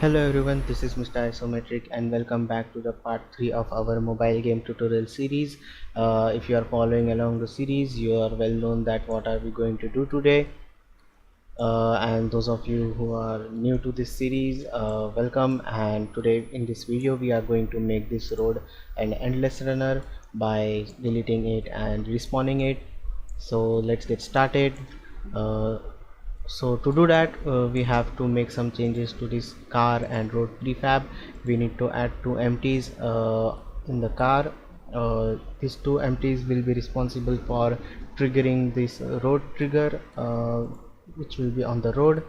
Hello everyone, this is Mr. Isometric and welcome back to the part 3 of our mobile game tutorial series. If you are following along the series, you are well known that what are we going to do today. And those of you who are new to this series, welcome. And today in this video we are going to make this road an endless runner by deleting it and respawning it. So let's get started. So to do that, we have to make some changes to this car and road prefab. We need to add two empties in the car. These two empties will be responsible for triggering this road trigger, which will be on the road.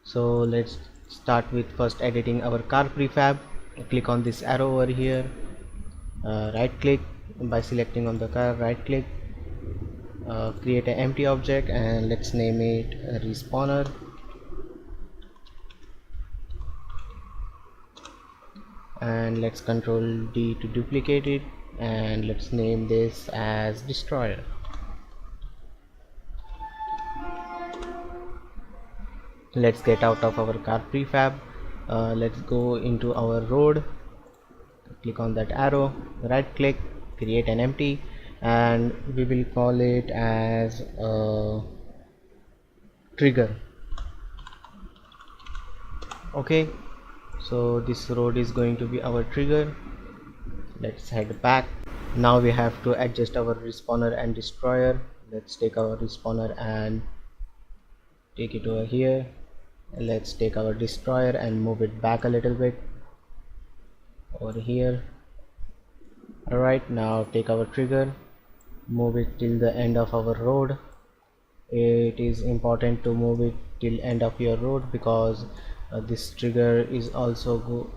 So let's start with first editing our car prefab. Click on this arrow over here, right click. By selecting on the car, right click, create an empty object and let's name it a respawner. And let's control D to duplicate it, and let's name this as destroyer. Let's get out of our car prefab. Let's go into our road, click on that arrow, right click, create an empty, and we will call it as trigger. Okay, so this road is going to be our trigger. Let's head back. Now we have to adjust our respawner and destroyer. Let's take our respawner and take it over here. Let's take our destroyer and move it back a little bit over here. Alright, now take our trigger, move it till the end of our road. It is important to move it till end of your road because this trigger is also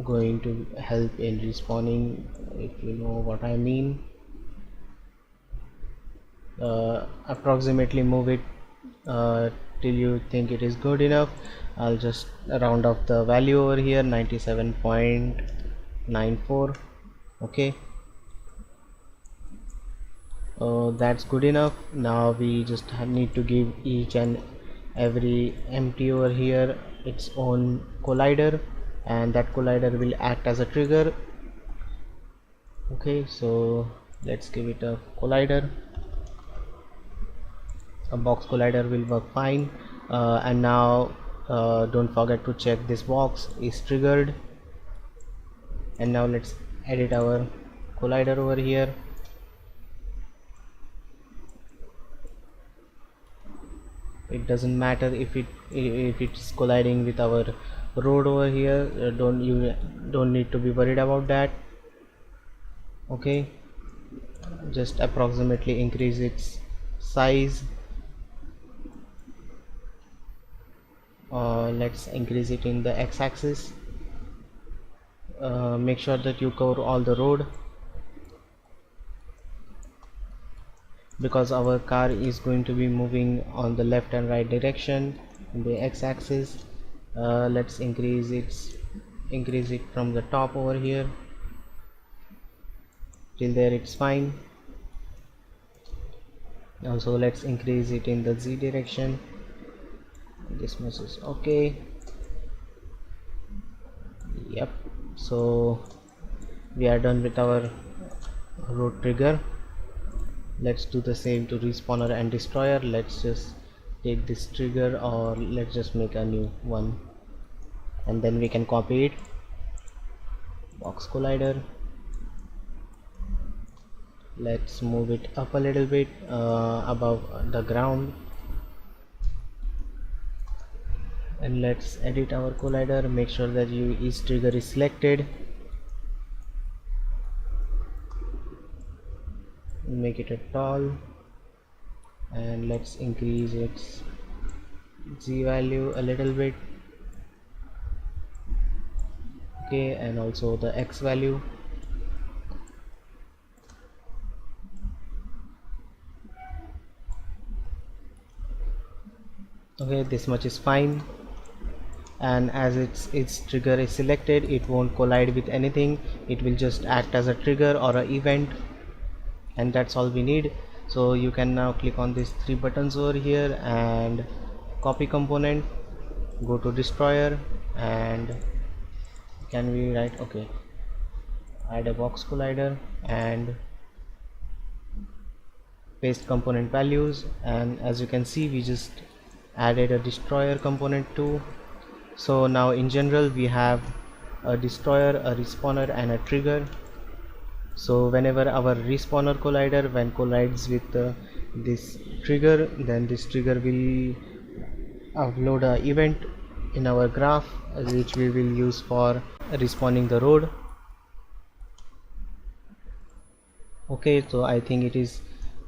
going to help in respawning, if you know what I mean. Approximately move it till you think it is good enough. I'll just round off the value over here, 97.94. okay, that's good enough. Now we just need to give each and every empty over here its own collider, and that collider will act as a trigger. Okay, so let's give it a collider. A box collider will work fine. And now don't forget to check this box is triggered. And now let's edit our collider over here. It doesn't matter if it's colliding with our road over here. You don't need to be worried about that. Okay, just approximately increase its size. Let's increase it in the x-axis. Make sure that you cover all the road because our car is going to be moving on the left and right direction in the x-axis. Let's increase it from the top over here. Till there it's fine. Also let's increase it in the z direction. This much is okay. Yep, so we are done with our road trigger. Let's do the same to respawner and destroyer. Let's just take this trigger, or let's just make a new one and then we can copy it. Box collider, let's move it up a little bit above the ground, and let's edit our collider. Make sure that each trigger is selected. Make it a tall, and let's increase its z value a little bit. Okay, and also the x value. Okay, this much is fine. And as its trigger is selected, it won't collide with anything. It will just act as a trigger or an event, and that's all we need. So you can now click on these three buttons over here and copy component, go to destroyer, and can we write, okay, add a box collider and paste component values. And as you can see, we just added a destroyer component too. So now in general we have a destroyer, a respawner and a trigger. So whenever our respawner collider when collides with this trigger, then this trigger will upload a event in our graph, which we will use for respawning the road. Okay, so I think it is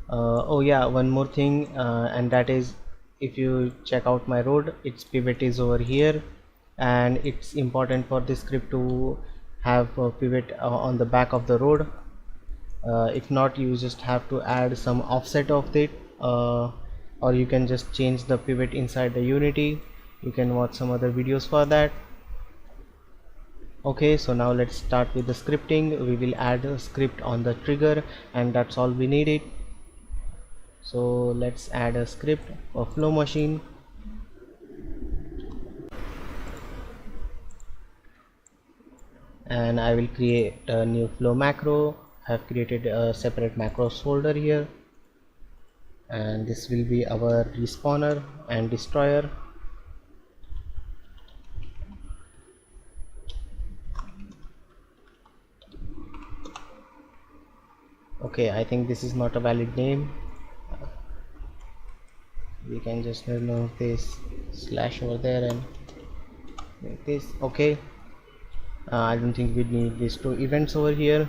oh yeah, one more thing, and that is, if you check out my road, its pivot is over here, and it's important for this script to have a pivot on the back of the road. If not, you just have to add some offset of it, or you can just change the pivot inside the Unity. You can watch some other videos for that. Okay, so now let's start with the scripting. We will add a script on the trigger, and that's all we need it. So let's add a script for flow machine. And I will create a new flow macro. I have created a separate macros folder here, and this will be our respawner and destroyer. Okay, I think this is not a valid name. We can just remove this slash over there and make this. Okay, I don't think we need these two events over here.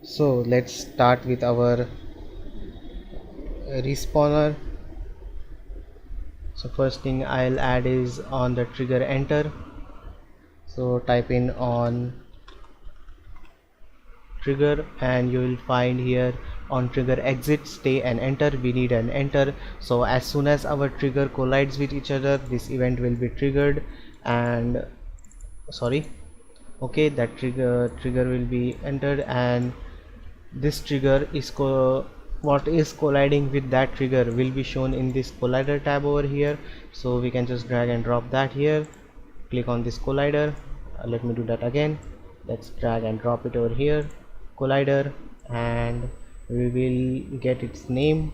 So let's start with our respawner. So first thing I'll add is on the trigger enter. So type in on trigger, and you will find here on trigger exit, stay and enter. We need an enter. So as soon as our trigger collides with each other, this event will be triggered, and sorry, okay, that trigger will be entered, and this trigger is what is colliding with that trigger will be shown in this collider tab over here. So we can just drag and drop that here, click on this collider. Let me do that again. Let's drag and drop it over here, collider, and we will get its name.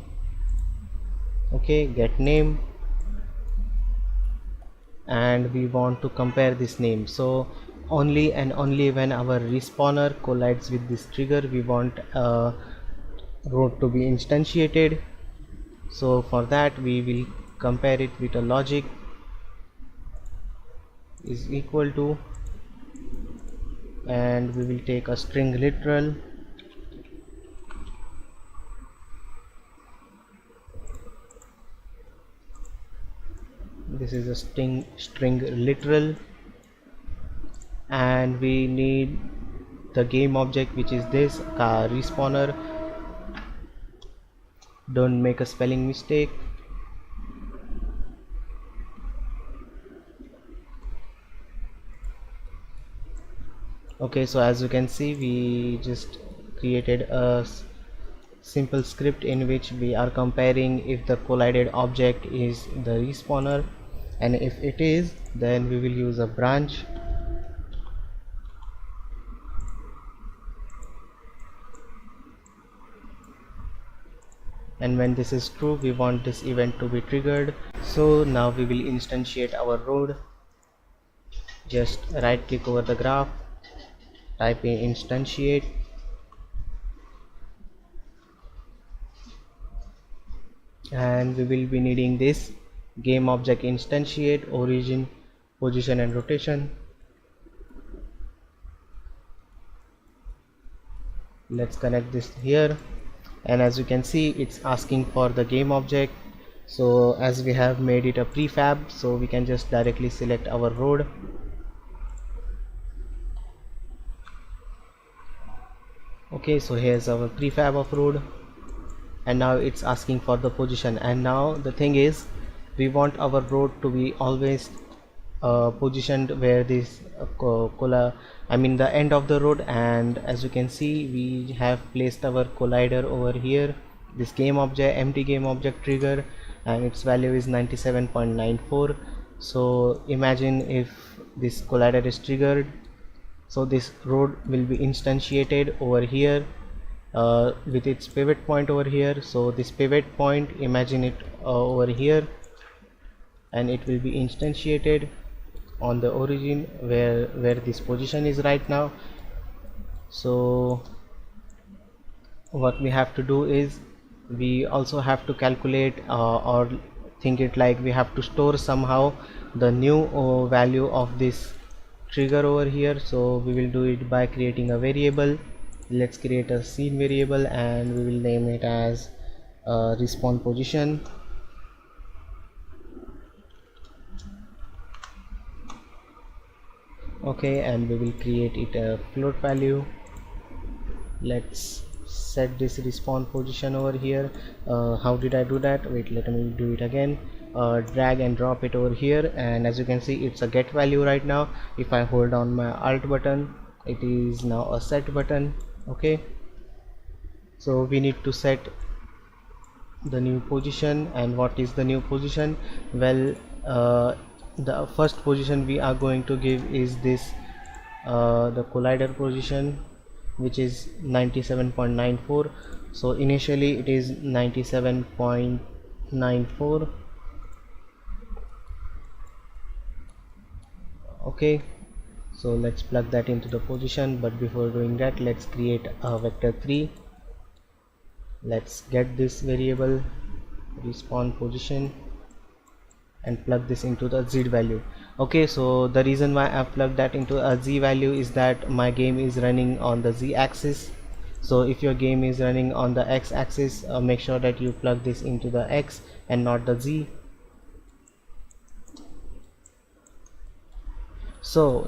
Okay, get name, and we want to compare this name. So only and only when our respawner collides with this trigger, we want road to be instantiated. So for that we will compare it with a logic is equal to, and we will take a string literal. This is a string literal, and we need the game object, which is this respawner. Don't make a spelling mistake. Okay, so as you can see, we just created a simple script in which we are comparing if the collided object is the respawner, and if it is, then we will use a branch. And when this is true, we want this event to be triggered. So now we will instantiate our road. Just right click over the graph, type in instantiate, and we will be needing this game object instantiate, origin, position and rotation. Let's connect this here, and as you can see, it's asking for the game object. So as we have made it a prefab, so we can just directly select our road. Okay, so here's our prefab of road, and now it's asking for the position. And now the thing is, we want our road to be always positioned where this the end of the road. And as you can see, we have placed our collider over here, this game object, empty game object trigger, and its value is 97.94. so imagine if this collider is triggered, so this road will be instantiated over here with its pivot point over here. So this pivot point, imagine it over here, and it will be instantiated on the origin where this position is right now. So what we have to do is we also have to calculate or think it like we have to store somehow the new value of this trigger over here. So we will do it by creating a variable. Let's create a scene variable and we will name it as respawn position. Okay, and we will create it a float value. Let's set this respawn position over here. How did I do that? Wait, let me do it again. Drag and drop it over here, and as you can see it's a get value right now. If I hold on my alt button, it is now a set button. Okay, so we need to set the new position. And what is the new position? Well, the first position we are going to give is this the collider position, which is 97.94. so initially it is 97.94. okay, so let's plug that into the position, but before doing that let's create a vector 3. Let's get this variable respawn position and plug this into the z value. Okay, so the reason why I plugged that into a z value is that my game is running on the z axis. So if your game is running on the x axis, make sure that you plug this into the x and not the z. So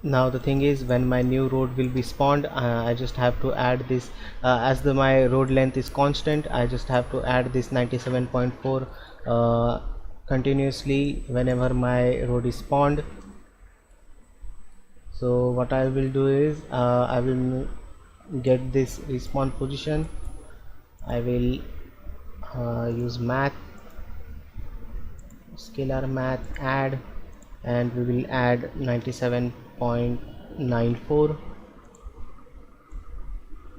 now the thing is, when my new road will be spawned, I just have to add this as my road length is constant. I just have to add this 97.4 continuously whenever my road is spawned. So what I will do is I will get this respawn position. I will use math, scalar math, add, and we will add 97.94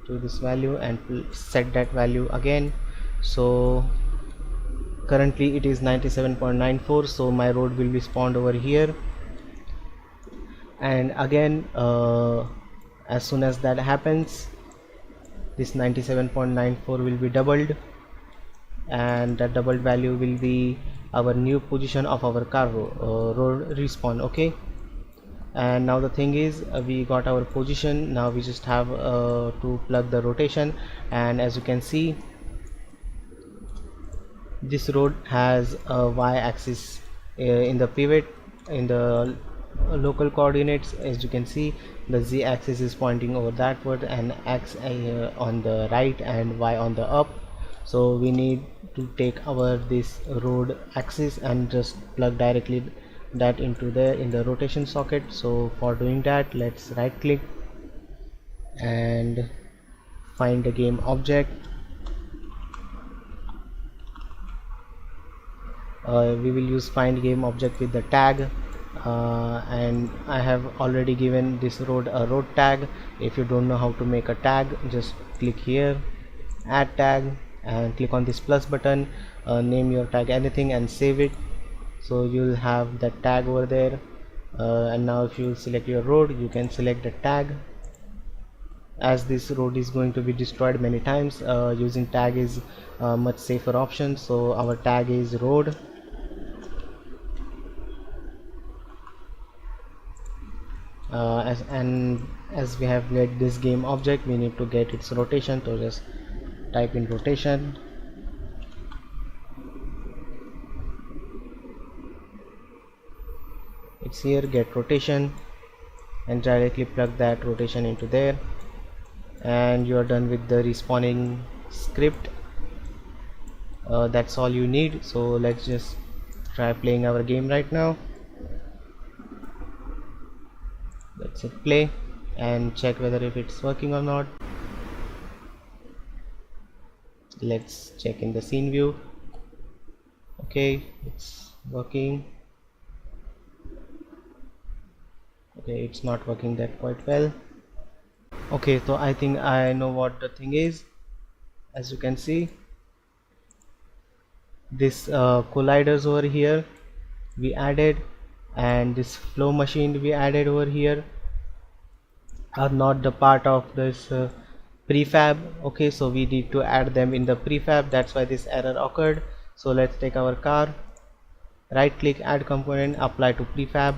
to this value and set that value again. So currently it is 97.94, so my road will be spawned over here. And again, as soon as that happens, this 97.94 will be doubled, and that doubled value will be our new position of our car road respawn. Okay, and now the thing is, we got our position. Now we just have to plug the rotation, and as you can see, this road has a y-axis in the pivot, in the local coordinates. As you can see, the z-axis is pointing over that and x on the right and y on the up. So we need to take our this road axis and just plug directly that into there in the rotation socket. So for doing that, let's right click and find the game object. We will use find game object with the tag, and I have already given this road a road tag. If you don't know how to make a tag, just click here, add tag, and click on this plus button, name your tag anything and save it. So you'll have that tag over there, and now if you select your road, you can select the tag. As this road is going to be destroyed many times, using tag is a much safer option. So our tag is road. As we have get this game object, we need to get its rotation, so just type in rotation. It's here, get rotation, and directly plug that rotation into there, and you are done with the respawning script. That's all you need. So let's just try playing our game right now. Let's hit play and check whether if it's working or not. Let's check in the scene view. Okay, it's working. Okay, it's not working that quite well. Okay, so I think I know what the thing is. As you can see, this colliders over here we added, and this flow machine we added over here are not the part of this prefab. Okay, so we need to add them in the prefab. That's why this error occurred. So let's take our car, right click, add component, apply to prefab.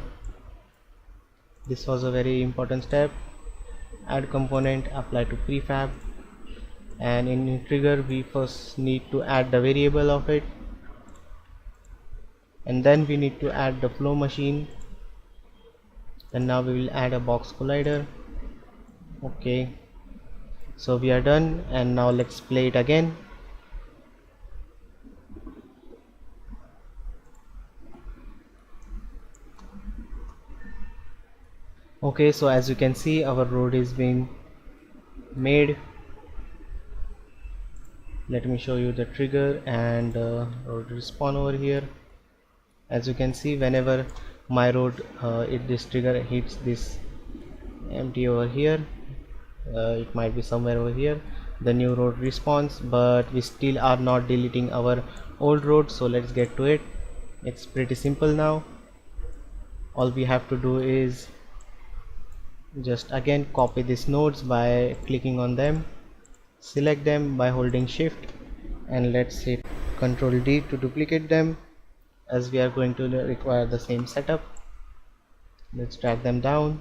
This was a very important step. Add component, apply to prefab, and in trigger we first need to add the variable of it, and then we need to add the flow machine, and now we will add a box collider. Okay, so we are done, and now let's play it again. Okay, so as you can see, our road is being made. Let me show you the trigger and road respawn over here. As you can see, whenever my road this trigger hits this empty over here, it might be somewhere over here, the new road respawns, but we still are not deleting our old road. So let's get to it. It's pretty simple now. All we have to do is just again copy these nodes by clicking on them, select them by holding shift, and let's hit Ctrl D to duplicate them, as we are going to require the same setup. Let's drag them down.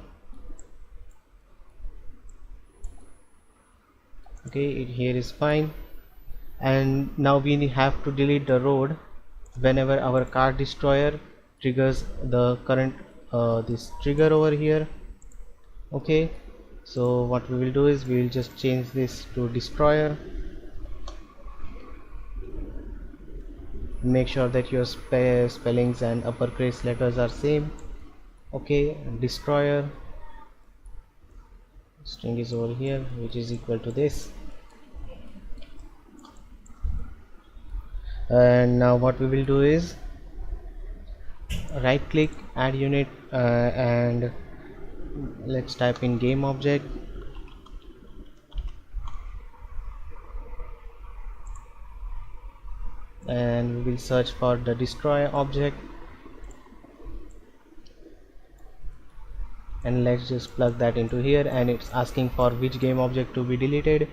Okay, here is fine, and now we have to delete the road whenever our car destroyer triggers the current this trigger over here. Okay, so what we will do is we will just change this to destroyer. Make sure that your spellings and uppercase letters are same. Okay, destroyer string is over here, which is equal to this. And now what we will do is right click, add unit, and let's type in game object, and we will search for the destroy object, and let's just plug that into here, and it's asking for which game object to be deleted.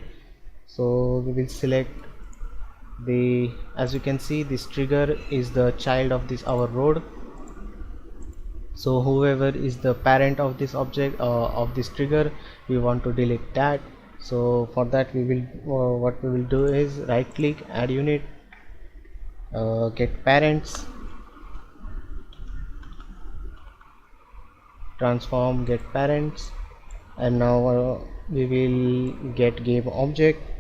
So we will select the, as you can see, this trigger is the child of this our road, so whoever is the parent of this object of this trigger, we want to delete that. So for that we will what we will do is right click, add unit, get parents, transform get parents, and now we will get game object.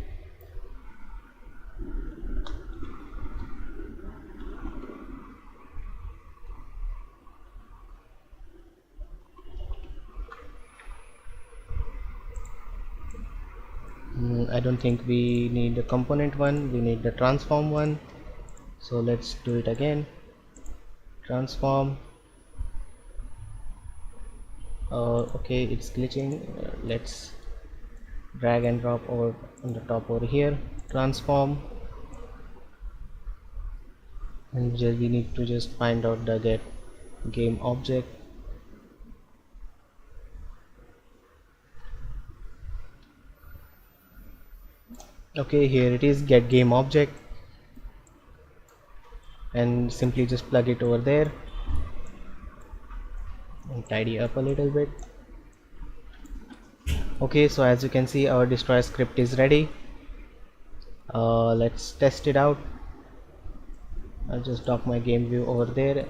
I don't think we need the component one, we need the transform one. So let's do it again. Transform. Okay, it's glitching. Let's drag and drop over on the top over here. Transform, and we need to just find out the get game object. Okay, here it is, get game object, and simply just plug it over there and tidy up a little bit. Okay, so as you can see, our destroy script is ready. Let's test it out. I'll just dock my game view over there.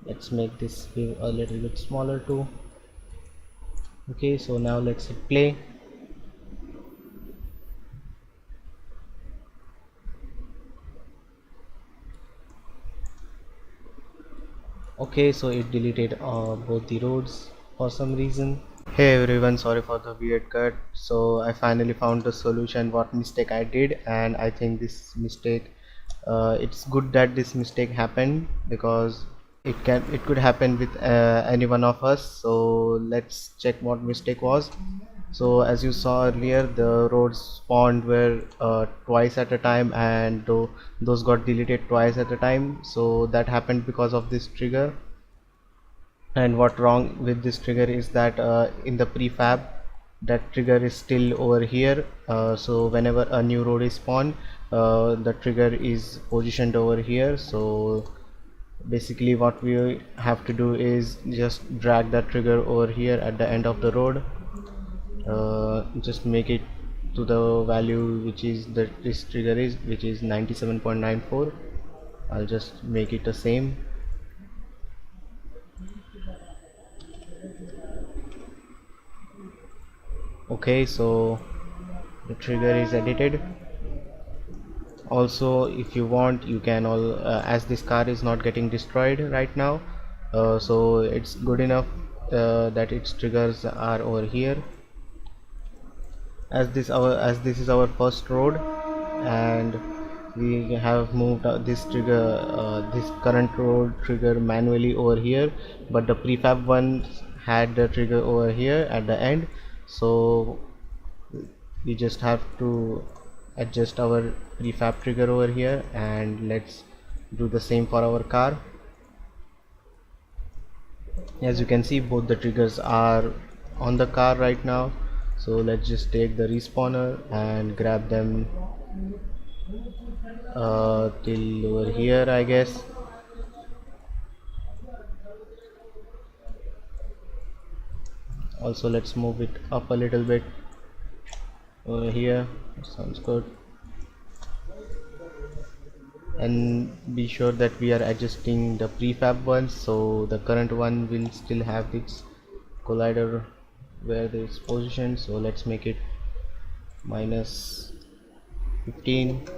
Let's make this view a little bit smaller too. Okay, so now let's hit play. Okay, so it deleted both the roads for some reason. Hey everyone, sorry for the weird cut. So I finally found the solution what mistake I did, and I think this mistake It's good that this mistake happened, because it could happen with any one of us. So let's check what mistake was. So as you saw earlier, the roads spawned were twice at a time, and those got deleted twice at a time. So that happened because of this trigger. And what wrong with this trigger is that in the prefab, that trigger is still over here. So whenever a new road is spawned, the trigger is positioned over here. So basically what we have to do is just drag that trigger over here at the end of the road. Just make it to the value which is that this trigger is, which is 97.94. I'll just make it the same. Okay, so the trigger is edited. Also, if you want, you can all as this car is not getting destroyed right now, so it's good enough that its triggers are over here. As this is our first road, and we have moved this trigger, this current road trigger manually over here, but the prefab one had the trigger over here at the end. So we just have to adjust our prefab trigger over here, and let's do the same for our car. As you can see, both the triggers are on the car right now. So let's just take the respawner and grab them till over here, I guess. Also, let's move it up a little bit over here. Sounds good. And be sure that we are adjusting the prefab ones, so the current one will still have its collider where it is positioned. So let's make it minus 15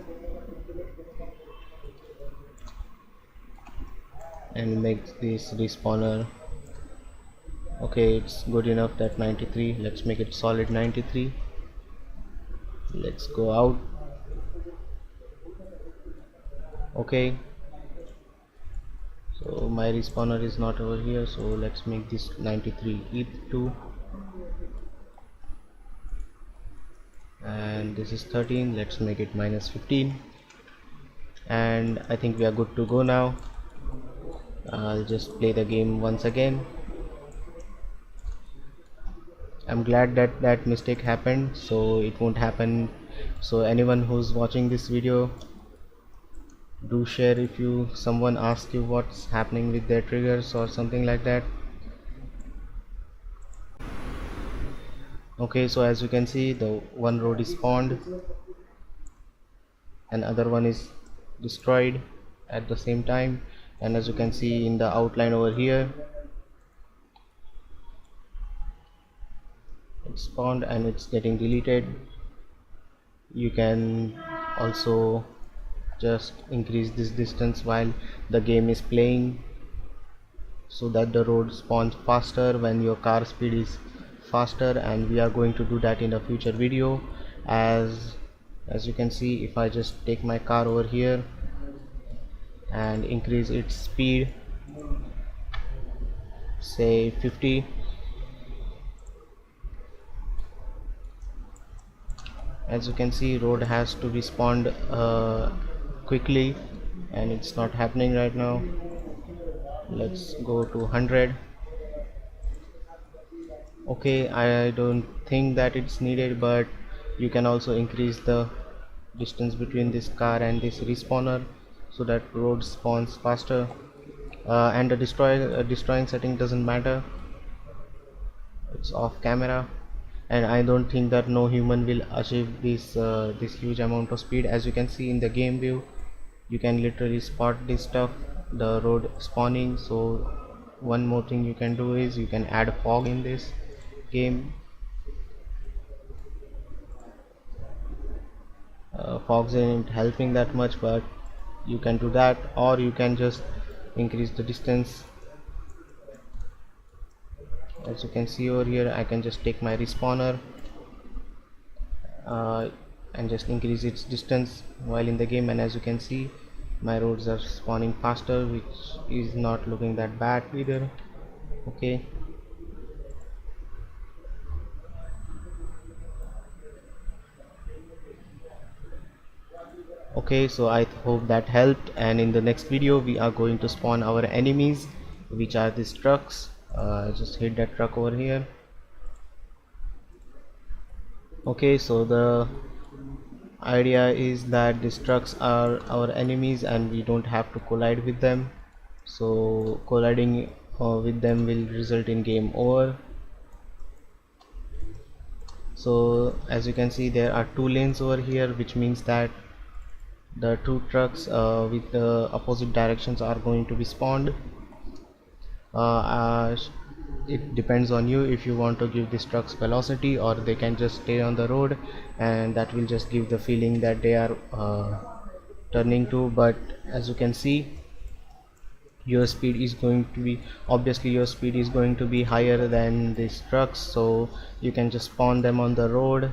and make this respawner. Okay, it's good enough, that 93. Let's make it solid 93. Let's go out. Okay, so my respawner is not over here, so let's make this 93 ETH2, and this is 13. Let's make it minus 15, and I think we are good to go now. I'll just play the game once again. I'm glad that that mistake happened, so it won't happen. So anyone who's watching this video, do share if someone asks you what's happening with their triggers or something like that. Okay, so as you can see, the one road is spawned and other one is destroyed at the same time. And as you can see in the outline over here, it's spawned and it's getting deleted. You can also just increase this distance while the game is playing, so that the road spawns faster when your car speed is faster, and we are going to do that in a future video. As you can see, if I just take my car over here and increase its speed, say 50, as you can see, road has to respond quickly, and it's not happening right now. Let's go to 100. Okay, I don't think that it's needed, but you can also increase the distance between this car and this respawner, so that road spawns faster. And the destroying setting doesn't matter, it's off camera, and I don't think that no human will achieve this huge amount of speed. As you can see in the game view, you can literally spot this stuff, the road spawning. So one more thing you can do is you can add fog in this game. Fogs isn't helping that much, but you can do that, or you can just increase the distance. As you can see over here, I can just take my respawner, and just increase its distance while in the game, and as you can see my roads are spawning faster, which is not looking that bad either. Okay. Okay, so I hope that helped, and in the next video we are going to spawn our enemies, which are these trucks. Just hit that truck over here. Okay, so the idea is that these trucks are our enemies and we don't have to collide with them, so colliding with them will result in game over. So as you can see there are two lanes over here, which means that the two trucks with the opposite directions are going to be spawned. It depends on you if you want to give these trucks velocity, or they can just stay on the road, and that will just give the feeling that they are turning to. But as you can see, your speed is going to be, obviously your speed is going to be higher than these trucks, so you can just spawn them on the road,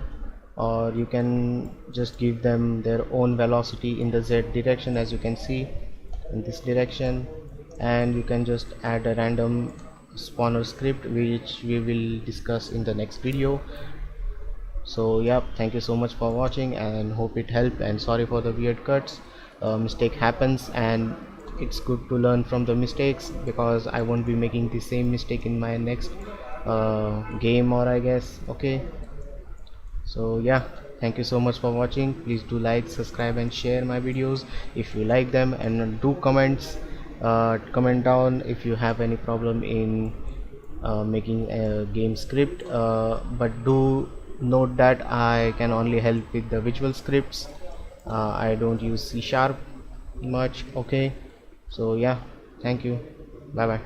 or you can just give them their own velocity in the Z direction, as you can see in this direction. And you can just add a random spawner script, which we will discuss in the next video. So yeah, thank you so much for watching and hope it helped, and sorry for the weird cuts. Mistake happens and it's good to learn from the mistakes, because I won't be making the same mistake in my next game, or I guess. Okay, so yeah, thank you so much for watching. Please do like, subscribe and share my videos if you like them, and do comment down if you have any problem in making a game script, but do note that I can only help with the visual scripts. I don't use C# much. Okay, so yeah, thank you, bye bye.